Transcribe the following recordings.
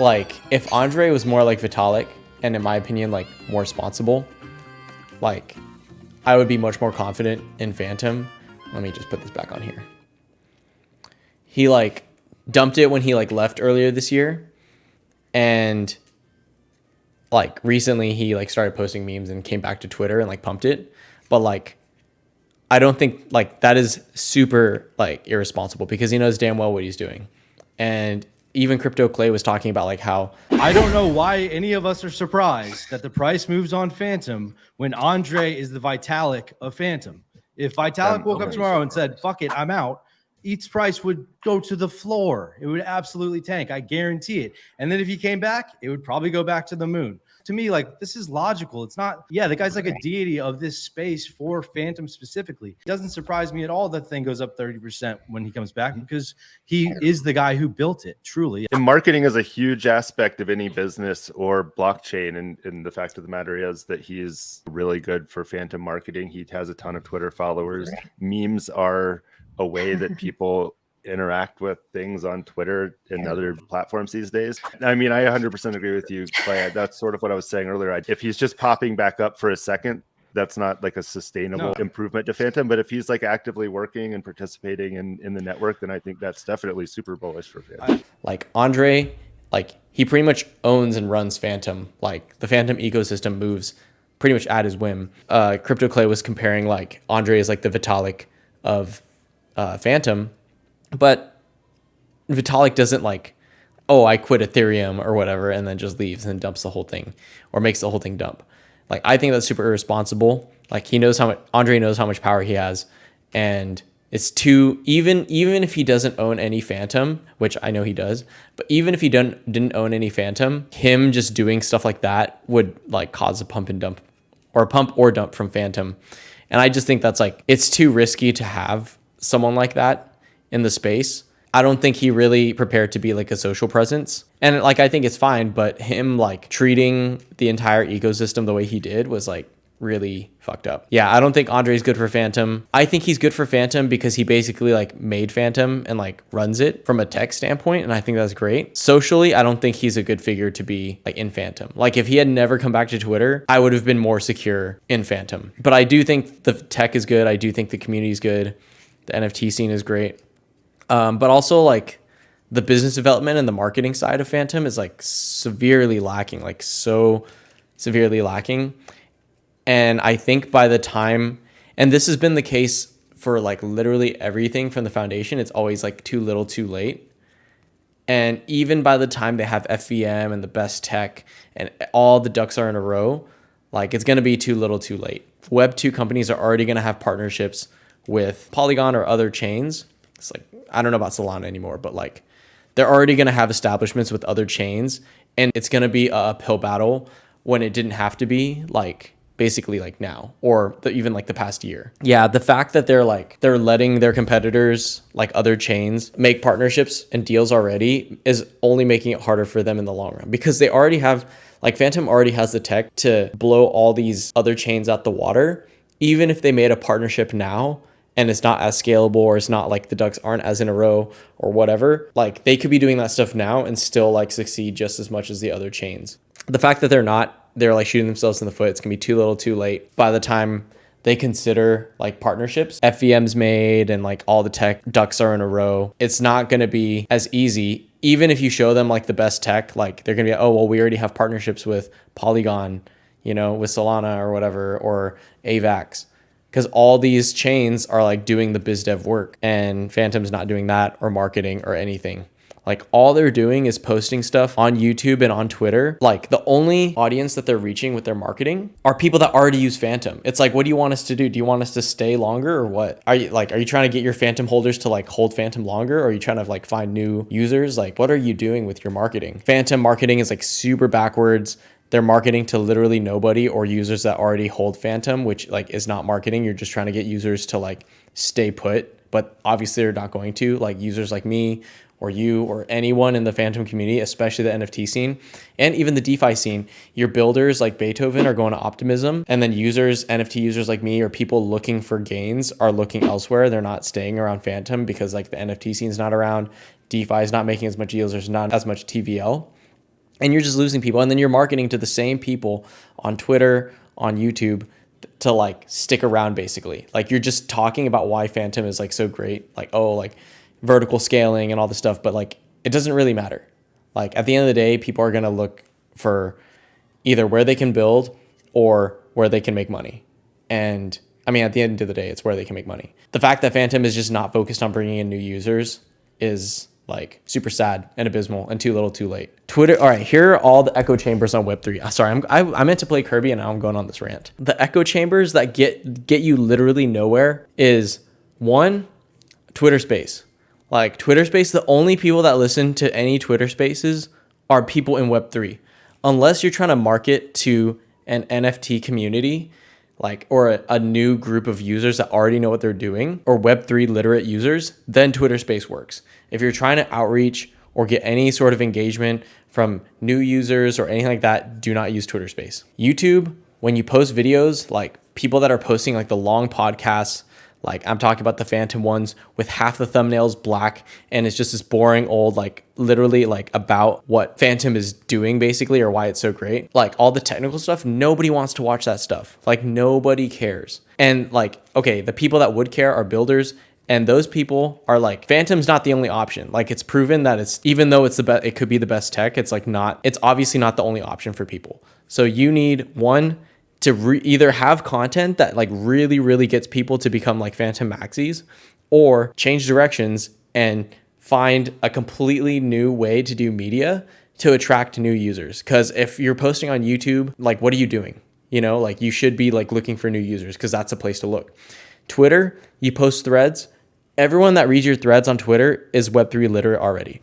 like if Andre was more like Vitalik, and in my opinion, like more responsible, like I would be much more confident in Fantom. Let me just put this back on here. He like dumped it when he like left earlier this year, and like recently he like started posting memes and came back to Twitter and like pumped it. But like I don't think like that is super like irresponsible, because he knows damn well what he's doing. And even Crypto Clay was talking about like how I don't know why any of us are surprised that the price moves on Fantom when Andre is the Vitalik of Fantom. If Vitalik woke up tomorrow and said, fuck it, I'm out, ETH's price would go to the floor. It would absolutely tank. I guarantee it. And then if he came back, it would probably go back to the moon. To me, like, this is logical. It's not, yeah, the guy's like a deity of this space for Fantom specifically. It doesn't surprise me at all that thing goes up 30% when he comes back, because he is the guy who built it, truly. And marketing is a huge aspect of any business or blockchain. And the fact of the matter is that he is really good for Fantom marketing. He has a ton of Twitter followers. Memes are a way that people interact with things on Twitter and other platforms these days. I mean, I 100% agree with you, Clay. That's sort of what I was saying earlier. If he's just popping back up for a second, that's not like a sustainable improvement to Fantom. But if he's like actively working and participating in the network, then I think that's definitely super bullish for Fantom. Like Andre, like he pretty much owns and runs Fantom. Like the Fantom ecosystem moves pretty much at his whim. Crypto Clay was comparing like Andre is like the Vitalik of Fantom. But Vitalik doesn't like, oh, I quit Ethereum or whatever, and then just leaves and dumps the whole thing, or makes the whole thing dump. Like, I think that's super irresponsible. Like, he knows how much, Andre knows how much power he has, and it's too, even if he doesn't own any Fantom, which I know he does, but even if he didn't own any Fantom, him just doing stuff like that would like cause a pump and dump, or a pump or dump from Fantom. And I just think that's like, it's too risky to have someone like that in the space. I don't think he really prepared to be like a social presence. And like, I think it's fine, but him like treating the entire ecosystem the way he did was like really fucked up. Yeah, I don't think Andre's good for Fantom. I think he's good for Fantom because he basically like made Fantom and like runs it from a tech standpoint. And I think that's great. Socially, I don't think he's a good figure to be like in Fantom. Like if he had never come back to Twitter, I would have been more secure in Fantom. But I do think the tech is good. I do think the community is good. The NFT scene is great. But also like the business development and the marketing side of Fantom is like severely lacking, like so severely lacking. And I think by the time, and this has been the case for like literally everything from the foundation, it's always like too little too late. And even by the time they have FVM and the best tech and all the ducks are in a row, like it's going to be too little too late. Web 2 companies are already going to have partnerships with Polygon or other chains. It's like, I don't know about Solana anymore, but like they're already going to have establishments with other chains, and it's going to be a uphill battle when it didn't have to be like basically like now, or even like the past year. Yeah, the fact that they're letting their competitors, like other chains, make partnerships and deals already is only making it harder for them in the long run, because they already have, like Fantom already has the tech to blow all these other chains out the water. Even if they made a partnership now and it's not as scalable, or it's not like the ducks aren't as in a row or whatever, like they could be doing that stuff now and still like succeed just as much as the other chains. The fact that they're not, they're like shooting themselves in the foot. It's gonna be too little too late by the time they consider like partnerships. FVM's made and like all the tech ducks are in a row. It's not gonna be as easy. Even if you show them like the best tech, like they're gonna be, oh, well, we already have partnerships with Polygon, you know, with Solana or whatever, or AVAX. Because all these chains are like doing the biz dev work, and Fantom's not doing that or marketing or anything. Like all they're doing is posting stuff on YouTube and on Twitter. Like the only audience that they're reaching with their marketing are people that already use Fantom. It's like, what do you want us to do? Do you want us to stay longer or what? Are you trying to get your Fantom holders to like hold Fantom longer? Or are you trying to like find new users? Like what are you doing with your marketing? Fantom marketing is like super backwards. They're marketing to literally nobody, or users that already hold Fantom, which like is not marketing. You're just trying to get users to like stay put, but obviously they're not going to. Like users like me or you or anyone in the Fantom community, especially the NFT scene and even the DeFi scene, your builders like Beethoven are going to optimism, and then users, NFT users like me, or people looking for gains are looking elsewhere. They're not staying around Fantom because like the NFT scene's not around, DeFi is not making as much deals, there's not as much TVL. and you're just losing people. And then you're marketing to the same people on Twitter, on YouTube, to like stick around basically. Like you're just talking about why Fantom is like so great, like, oh, like vertical scaling and all this stuff, but like it doesn't really matter. Like at the end of the day, people are going to look for either where they can build or where they can make money. And I mean, at the end of the day, it's where they can make money. The fact that Fantom is just not focused on bringing in new users is like super sad and abysmal and too little too late. Twitter. All right, here are all the echo chambers on Web3. Sorry, I meant to play Kirby and now I'm going on this rant. The echo chambers that get you literally nowhere is one, Twitter Space. Like Twitter Space, the only people that listen to any Twitter Spaces are people in Web3. Unless you're trying to market to an NFT community, like, or a new group of users that already know what they're doing, or Web3 literate users, then Twitter Space works. If you're trying to outreach or get any sort of engagement from new users or anything like that, do not use Twitter Space. YouTube, when you post videos, like people that are posting like the long podcasts, like I'm talking about the Fantom ones with half the thumbnails black and it's just this boring old, like literally like about what Fantom is doing basically or why it's so great. Like all the technical stuff, nobody wants to watch that stuff. Like nobody cares. And like, okay, the people that would care are builders, and those people are like, Fantom's not the only option. Like it's proven that it's, even though it's the best, it could be the best tech, it's like not, it's obviously not the only option for people. So you need one, to either have content that like really, really gets people to become like Fantom maxis, or change directions and find a completely new way to do media to attract new users. Because if you're posting on YouTube, like what are you doing? You know, like you should be like looking for new users because that's a place to look. Twitter, you post threads. Everyone that reads your threads on Twitter is Web3 literate already.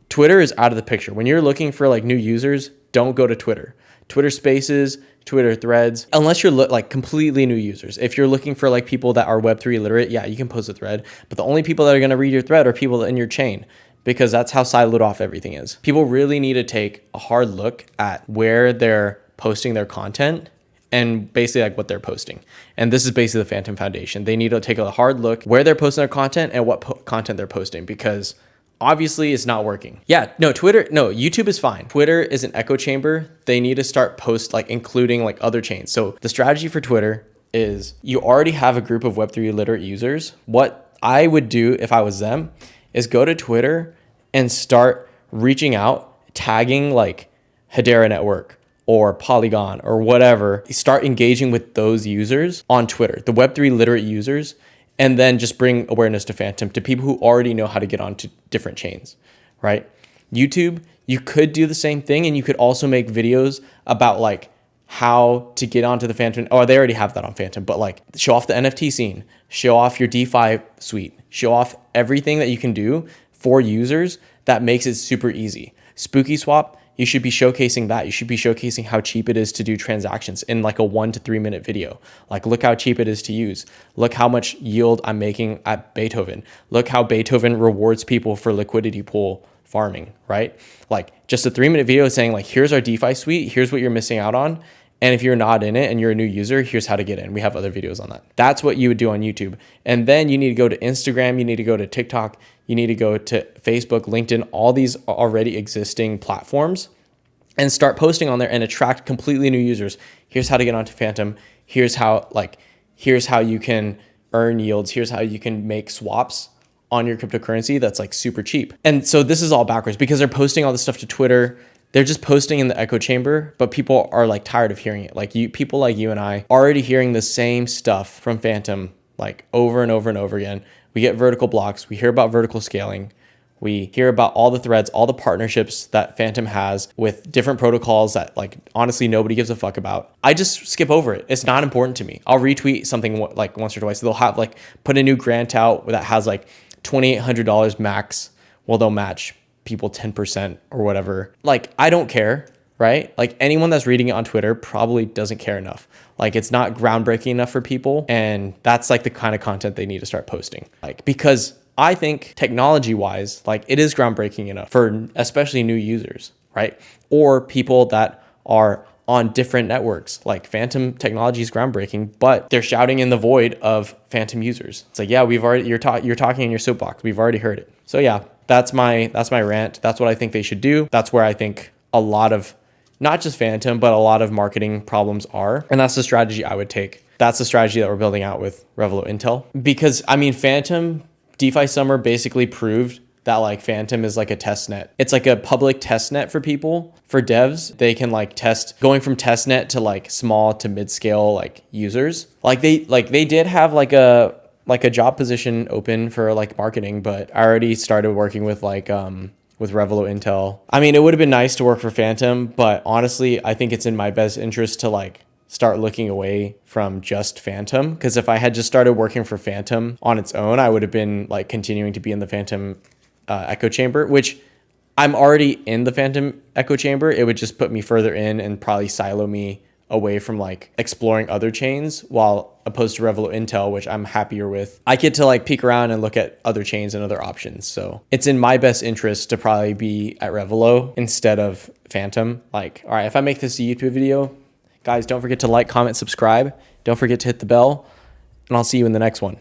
Twitter is out of the picture. When you're looking for like new users, don't go to Twitter. Twitter Spaces, Twitter Threads, unless you're like completely new users. If you're looking for like people that are Web3 literate, yeah, you can post a thread. But the only people that are going to read your thread are people in your chain, because that's how siloed off everything is. People really need to take a hard look at where they're posting their content and basically like what they're posting. And this is basically the Fantom Foundation. They need to take a hard look where they're posting their content and what content they're posting, because obviously it's not working. Yeah, no, YouTube is fine. Twitter is an echo chamber. They need to start like including like other chains. So the strategy for Twitter is you already have a group of Web3 literate users. What I would do if I was them is go to Twitter and start reaching out, tagging like Hedera Network or Polygon or whatever. Start engaging with those users on Twitter, the Web3 literate users, and then just bring awareness to Fantom to people who already know how to get onto different chains, right? YouTube, you could do the same thing, and you could also make videos about like how to get onto the Fantom. Oh, they already have that on Fantom, but like show off the NFT scene, show off your DeFi suite, show off everything that you can do for users that makes it super easy. Spooky Swap, you should be showcasing that. You should be showcasing how cheap it is to do transactions in like a 1 to 3 minute video. Like, look how cheap it is to use. Look how much yield I'm making at Beethoven. Look how Beethoven rewards people for liquidity pool farming, right? Like just a 3 minute video saying like, here's our DeFi suite. Here's what you're missing out on. And if you're not in it and you're a new user, here's how to get in. We have other videos on that. That's what you would do on YouTube. And then you need to go to Instagram. You need to go to TikTok. You need to go to Facebook, LinkedIn, all these already existing platforms, and start posting on there and attract completely new users. Here's how to get onto Fantom. Here's how you can earn yields. Here's how you can make swaps on your cryptocurrency that's like super cheap. And so this is all backwards because they're posting all this stuff to Twitter. They're just posting in the echo chamber, but people are like tired of hearing it. Like people like you and I already hearing the same stuff from Fantom like over and over and over again. We get vertical blocks. We hear about vertical scaling. We hear about all the threads, all the partnerships that Fantom has with different protocols that like honestly nobody gives a fuck about. I just skip over it. It's not important to me. I'll retweet something like once or twice. They'll have like put a new grant out that has like $2,800 max. Well, they'll match people 10% or whatever. Like, I don't care, right? Like anyone that's reading it on Twitter probably doesn't care enough. Like it's not groundbreaking enough for people. And that's like the kind of content they need to start posting. Like, because I think technology wise, like it is groundbreaking enough for especially new users, right? Or people that are on different networks. Like Fantom technology is groundbreaking, but they're shouting in the void of Fantom users. It's like, yeah, you're talking in your soapbox. We've already heard it. So yeah, that's my rant. That's what I think they should do. That's where I think a lot of, not just Fantom, but a lot of marketing problems are. And that's the strategy I would take. That's the strategy that we're building out with Revelo Intel. Because I mean, Fantom, DeFi Summer basically proved that like Fantom is like a test net. It's like a public test net for people, for devs. They can like test, going from test net to like small to mid scale like users. Like they did have like a job position open for like marketing, but I already started working with like with Revelo Intel. I mean, it would have been nice to work for Fantom, but honestly, I think it's in my best interest to like start looking away from just Fantom. Because if I had just started working for Fantom on its own, I would have been like continuing to be in the Fantom echo chamber, which I'm already in the Fantom echo chamber. It would just put me further in and probably silo me away from like exploring other chains, while opposed to Revelo Intel, which I'm happier with. I get to like peek around and look at other chains and other options. So it's in my best interest to probably be at Revelo instead of Fantom. Like, all right, if I make this a YouTube video, guys, don't forget to like, comment, subscribe. Don't forget to hit the bell, and I'll see you in the next one.